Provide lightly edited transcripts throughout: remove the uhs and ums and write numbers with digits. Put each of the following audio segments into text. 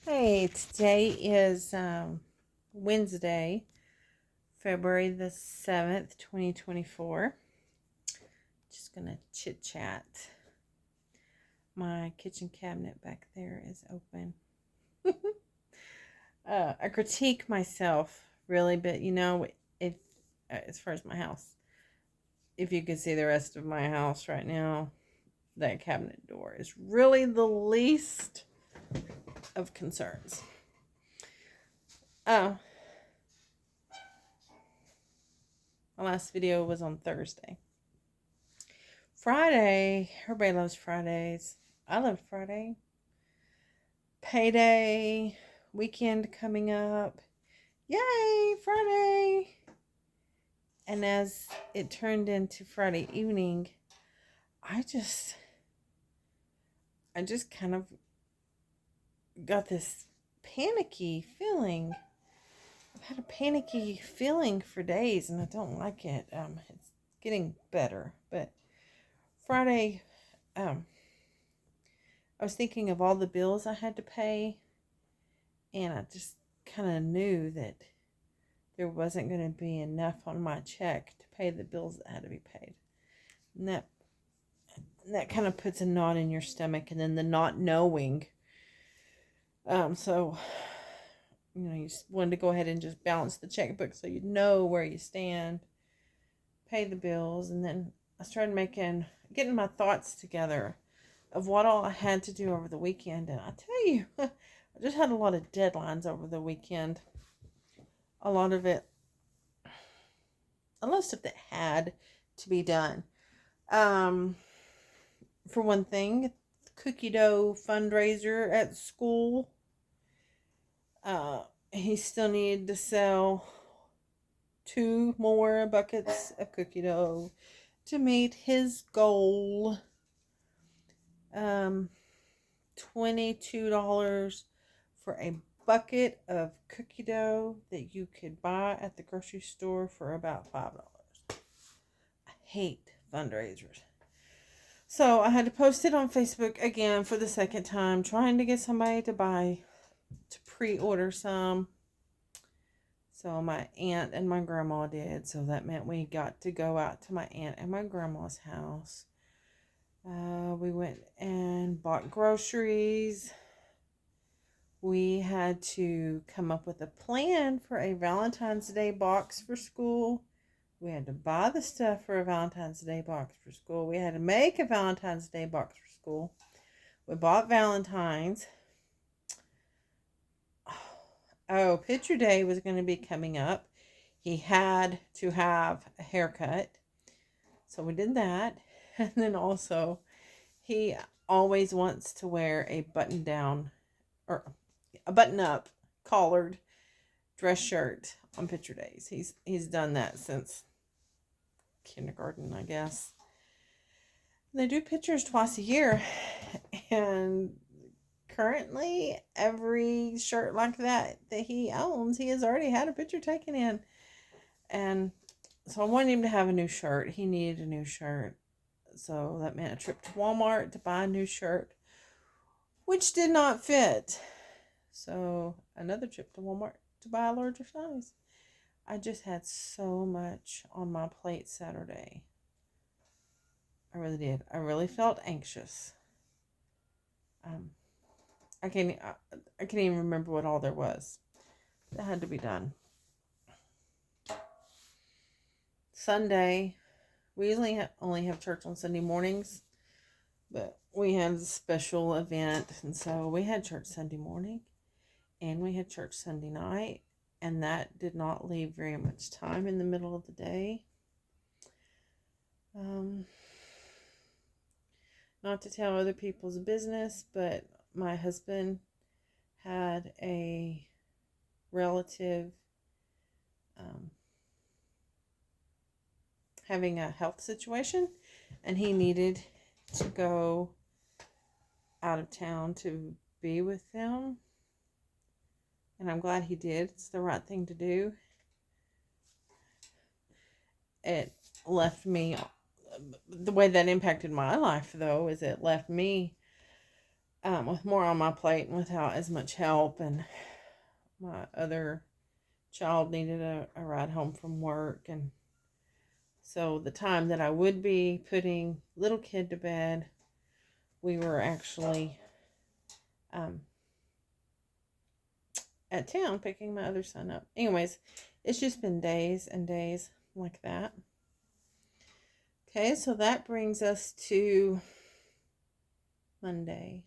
Hey, today is Wednesday, February the 7th, 2024. Just going to chit chat. My kitchen cabinet back there is open. I critique myself really, but if as far as my house, if you could see the rest of my house right now, that cabinet door is really the least of concerns. Oh, my last video was on Thursday. Friday, everybody loves Fridays. I love Friday. Payday, weekend coming up. Yay, Friday! And as it turned into Friday evening, I just kind of got this panicky feeling. I've had a panicky feeling for days, and I don't like it. It's getting better, but Friday, I was thinking of all the bills I had to pay, and I just kind of knew that there wasn't going to be enough on my check to pay the bills that had to be paid. And that kind of puts a knot in your stomach, and then the not knowing. So you just wanted to go ahead and just balance the checkbook so you know where you stand, pay the bills, and then I started getting my thoughts together of what all I had to do over the weekend. And I tell you, I just had a lot of deadlines over the weekend. A lot of stuff that had to be done. For one thing, cookie dough fundraiser at school. He still needed to sell 2 more buckets of cookie dough to meet his goal. $22 for a bucket of cookie dough that you could buy at the grocery store for about $5. I hate fundraisers. So I had to post it on Facebook again for the second time, trying to get somebody to pre-order some. So my aunt and my grandma did. So that meant we got to go out to my aunt and my grandma's house. We went and bought groceries. We had to come up with a plan for a Valentines Day box for school. We had to buy the stuff for a Valentine's Day box for school. We had to make a Valentine's Day box for school. We bought Valentine's. Oh, picture day was going to be coming up. He had to have a haircut. So we did that. And then also, he always wants to wear a button down or a button up collared dress shirt on picture days. He's done that since kindergarten, I guess. They do pictures twice a year, and currently every shirt like that he owns, he has already had a picture taken in. And so I wanted him to have a new shirt. He needed a new shirt. So that meant a trip to Walmart to buy a new shirt, which did not fit. So another trip to Walmart to buy a larger size. I just had so much on my plate Saturday. I really did. I really felt anxious. I can't even remember what all there was that had to be done. Sunday, we usually only have church on Sunday mornings, but we had a special event, and so we had church Sunday morning, and we had church Sunday night, and that did not leave very much time in the middle of the day. Not to tell other people's business, but my husband had a relative having a health situation, and he needed to go out of town to be with them. And I'm glad he did. It's the right thing to do. It left me, the way that impacted my life, though, is it left me with more on my plate and without as much help. And my other child needed a ride home from work. And so the time that I would be putting little kid to bed, we were actually at town picking my other son up. Anyways, it's just been days and days like that. Okay, so that brings us to Monday.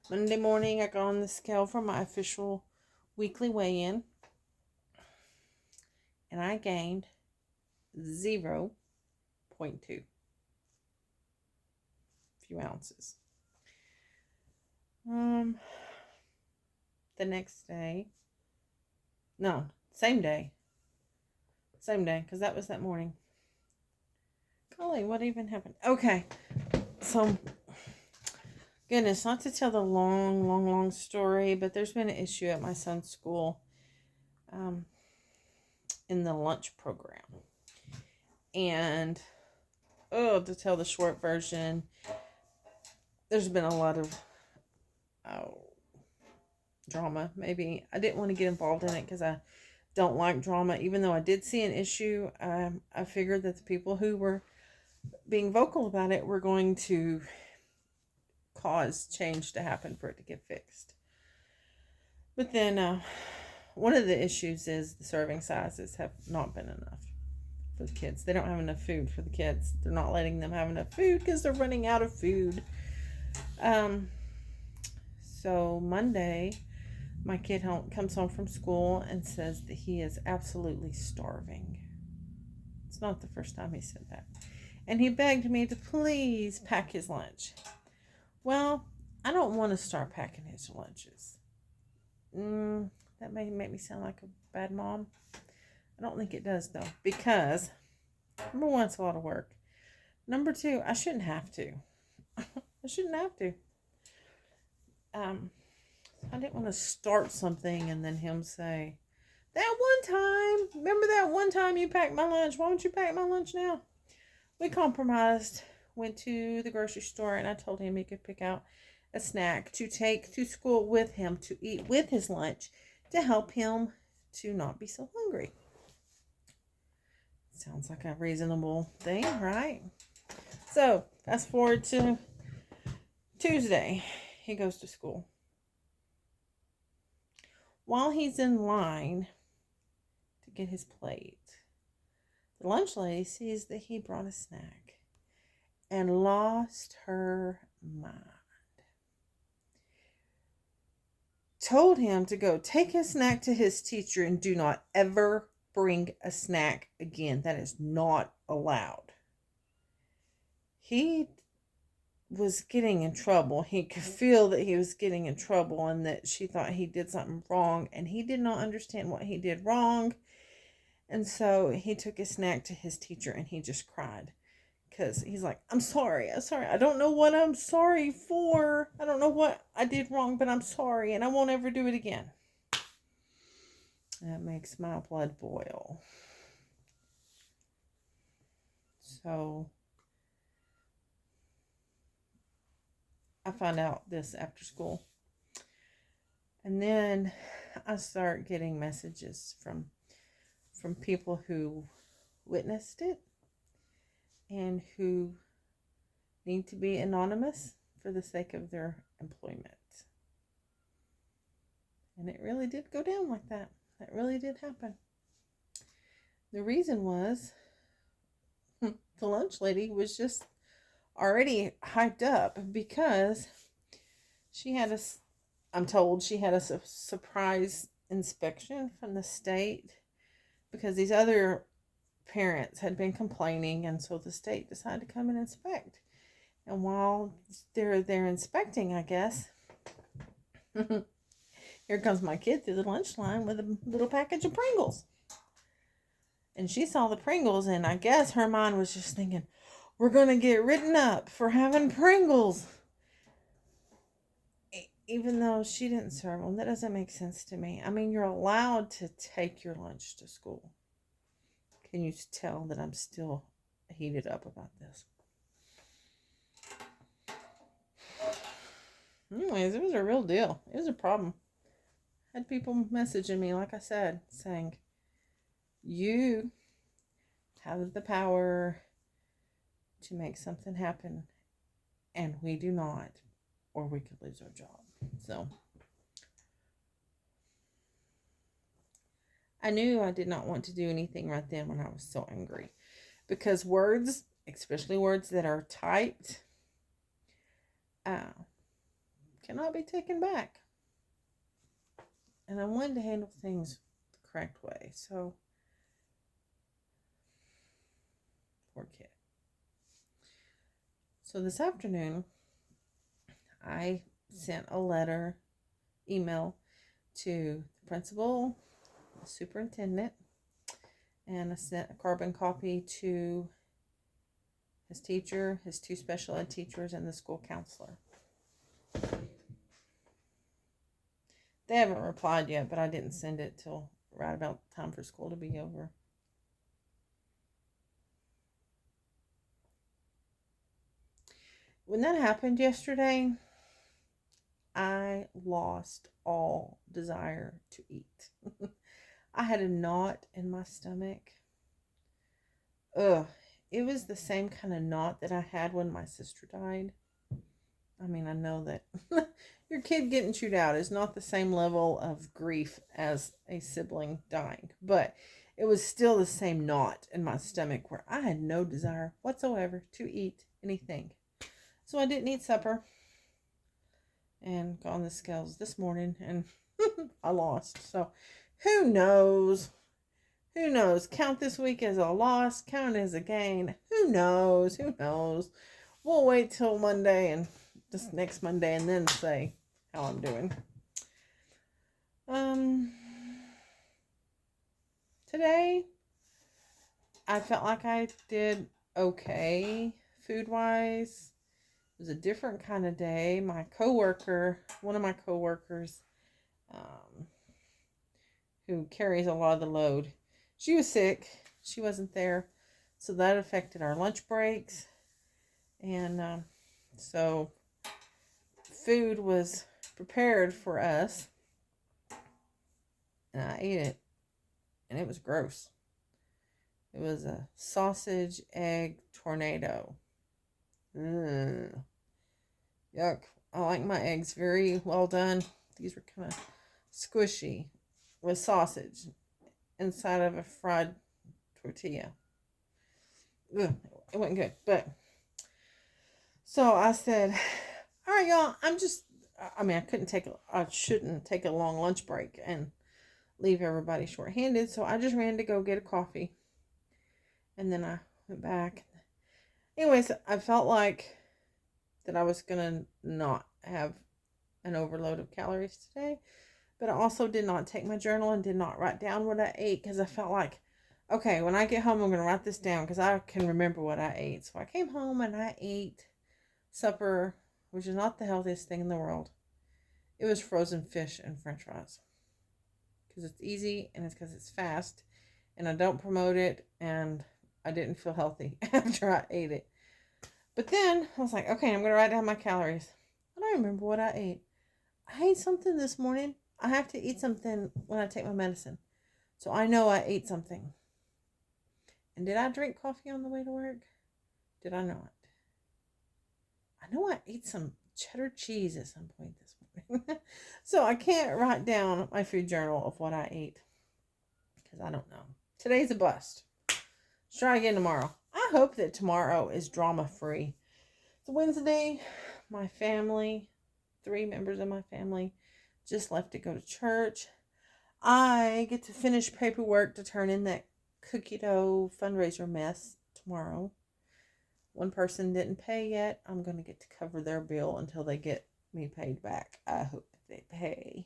Monday morning, I got on the scale for my official weekly weigh-in, and I gained 0.2 few ounces. The next day, no, same day, because that was that morning. Golly, what even happened? Okay, so, goodness, not to tell the long story, but there's been an issue at my son's school, in the lunch program. And, to tell the short version, there's been a lot of, drama. Maybe I didn't want to get involved in it because I don't like drama. Even though I did see an issue, I figured that the people who were being vocal about it were going to cause change to happen for it to get fixed. But then one of the issues is the serving sizes have not been enough for the kids. They don't have enough food for the kids. They're not letting them have enough food because they're running out of food. So Monday, my kid comes home from school and says that he is absolutely starving. It's not the first time he said that. And he begged me to please pack his lunch. Well, I don't want to start packing his lunches. That may make me sound like a bad mom. I don't think it does, though. Because, number one, it's a lot of work. Number two, I shouldn't have to. I shouldn't have to. I didn't want to start something and then him say, that one time, remember that one time you packed my lunch? Why don't you pack my lunch now? We compromised, went to the grocery store, and I told him he could pick out a snack to take to school with him to eat with his lunch to help him to not be so hungry. Sounds like a reasonable thing, right? So, fast forward to Tuesday. He goes to school. While he's in line to get his plate, the lunch lady sees that he brought a snack and lost her mind. Told him to go take his snack to his teacher and do not ever bring a snack again. That is not allowed. He was getting in trouble. He could feel that he was getting in trouble and that she thought he did something wrong, and he did not understand what he did wrong. And so he took his snack to his teacher and he just cried because he's like, I'm sorry. I don't know what I'm sorry for. I don't know what I did wrong, but I'm sorry and I won't ever do it again. That makes my blood boil. So I found out this after school. And then I start getting messages from people who witnessed it and who need to be anonymous for the sake of their employment. And it really did go down like that. That really did happen. The reason was the lunch lady was just already hyped up because I'm told she had a surprise inspection from the state because these other parents had been complaining, and so the state decided to come and inspect. And while they're inspecting, I guess, here comes my kid through the lunch line with a little package of Pringles. And she saw the Pringles, and I guess her mind was just thinking, we're going to get written up for having Pringles. Even though she didn't serve them, that doesn't make sense to me. I mean, you're allowed to take your lunch to school. Can you tell that I'm still heated up about this? Anyways, it was a real deal. It was a problem. Had people messaging me, like I said, saying, you have the power to make something happen, and we do not, or we could lose our job. So I knew I did not want to do anything right then when I was so angry, because words, especially words that are typed, uh, cannot be taken back. And I wanted to handle things the correct way. So, poor kid. So this afternoon, I sent a email to the principal, the superintendent, and I sent a carbon copy to his teacher, his 2 special ed teachers, and the school counselor. They haven't replied yet, but I didn't send it till right about time for school to be over. When that happened yesterday, I lost all desire to eat. I had a knot in my stomach. Ugh. It was the same kind of knot that I had when my sister died. I mean, I know that your kid getting chewed out is not the same level of grief as a sibling dying, but it was still the same knot in my stomach where I had no desire whatsoever to eat anything. So I didn't eat supper and got on the scales this morning, and I lost. So who knows? Who knows? Count this week as a loss, count it as a gain. Who knows? Who knows? We'll wait till Monday, and just next Monday, and then say how I'm doing. Today I felt like I did okay food-wise. It was a different kind of day. One of my coworkers, who carries a lot of the load, she was sick. She wasn't there, so that affected our lunch breaks, and so food was prepared for us, and I ate it, and it was gross. It was a sausage egg tornado. Yuck. I like my eggs very well done. These were kind of squishy with sausage inside of a fried tortilla. Ugh, it wasn't good. But so I said, all right, y'all, I shouldn't take a long lunch break and leave everybody short-handed. So I just ran to go get a coffee. And then I went back. Anyways, I felt like that I was going to not have an overload of calories today. But I also did not take my journal and did not write down what I ate, because I felt like, okay, when I get home, I'm going to write this down because I can remember what I ate. So I came home and I ate supper, which is not the healthiest thing in the world. It was frozen fish and french fries, because it's easy and it's because it's fast, and I don't promote it, and I didn't feel healthy after I ate it. But then I was like, okay, I'm going to write down my calories. I don't remember what I ate. I ate something this morning. I have to eat something when I take my medicine. So I know I ate something. And did I drink coffee on the way to work? Did I not? I know I ate some cheddar cheese at some point this morning. So I can't write down my food journal of what I ate, because I don't know. Today's a bust. Let's try again tomorrow. I hope that tomorrow is drama-free. It's Wednesday. My family, 3 members of my family, just left to go to church. I get to finish paperwork to turn in that cookie dough fundraiser mess tomorrow. One person didn't pay yet. I'm going to get to cover their bill until they get me paid back. I hope they pay.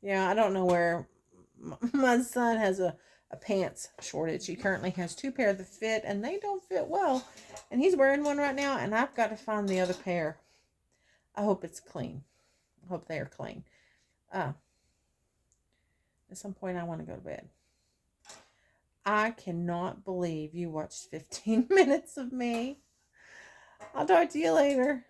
Yeah, I don't know where. My son has a pants shortage. He currently has 2 pairs that fit, and they don't fit well. And he's wearing one right now, and I've got to find the other pair. I hope it's clean. I hope they are clean. At some point, I want to go to bed. I cannot believe you watched 15 minutes of me. I'll talk to you later.